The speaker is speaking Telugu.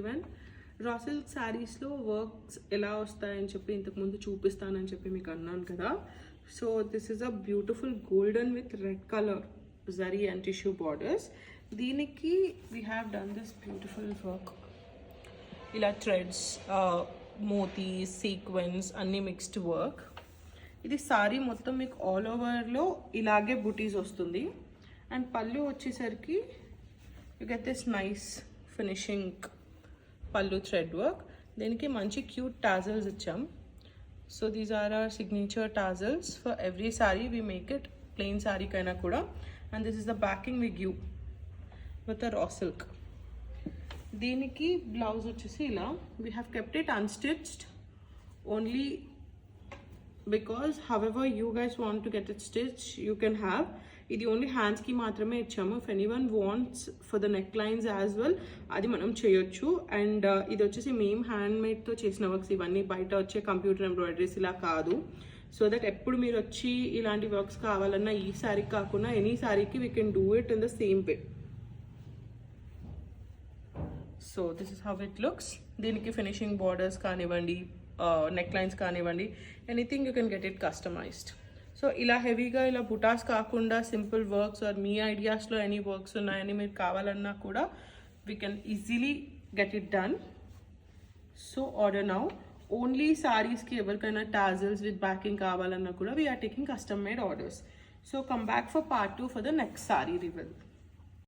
ఈవెన్ రా సిల్క్ శారీస్లో వర్క్స్ ఎలా వస్తాయని చెప్పి ఇంతకుముందు చూపిస్తానని చెప్పి మీకు అన్నాను కదా. So this is a beautiful golden with red colour zari and tissue borders. దీనికి we have done this beautiful work. ఇలా థ్రెడ్స్, మోతీ, సీక్వెన్స్ అన్నీ మిక్స్డ్ వర్క్. ఇది సారీ మొత్తం మీకు ఆల్ ఓవర్లో ఇలాగే బుటీస్ వస్తుంది. అండ్ పళ్ళు వచ్చేసరికి you get this nice finishing పళ్ళు థ్రెడ్ వర్క్. దీనికి మంచి క్యూట్ టాజల్స్ ఇచ్చాం. So these are our signature tassels for every sari. We make it plain సారీకైనా కూడా. And this is the backing we give with raw silk. దీనికి బ్లౌజ్ వచ్చేసి ఇలా we have kept it unstitched only because however you guys want to get it stitched you can have. ఇది ఓన్లీ హ్యాండ్స్కి మాత్రమే ఇచ్చాము. If anyone wants for the neck lines as well అది మనం చేయొచ్చు. అండ్ ఇది వచ్చేసి మేము హ్యాండ్మేడ్తో చేసిన వర్క్స్. ఇవన్నీ బయట వచ్చే కంప్యూటర్ ఎంబ్రాయిడరీస్ ఇలా కాదు. సో దట్ ఎప్పుడు మీరు వచ్చి ఇలాంటి వర్క్స్ కావాలన్నా ఈ శారీకి కాకుండా ఎనీ శారీకి we can do it in the same way. So this is how it looks. దీనికి ఫినిషింగ్ బార్డర్స్ కానివ్వండి, నెక్ లైన్స్ కానివ్వండి, anything you can get it customised. సో ఇలా హెవీగా ఇలా బుటాస్ కాకుండా సింపుల్ వర్క్స్ ఆర్ మీ ఐడియాస్లో ఎనీ వర్క్స్ ఉన్నాయని మీరు కావాలన్నా కూడా we can easily get it done. So order now. Only సారీస్కి ఎవరికైనా టాజల్స్ విత్ బ్యాకింగ్ కావాలన్నా కూడా we are taking custom made orders. So come back for part 2 for the next saree reveal.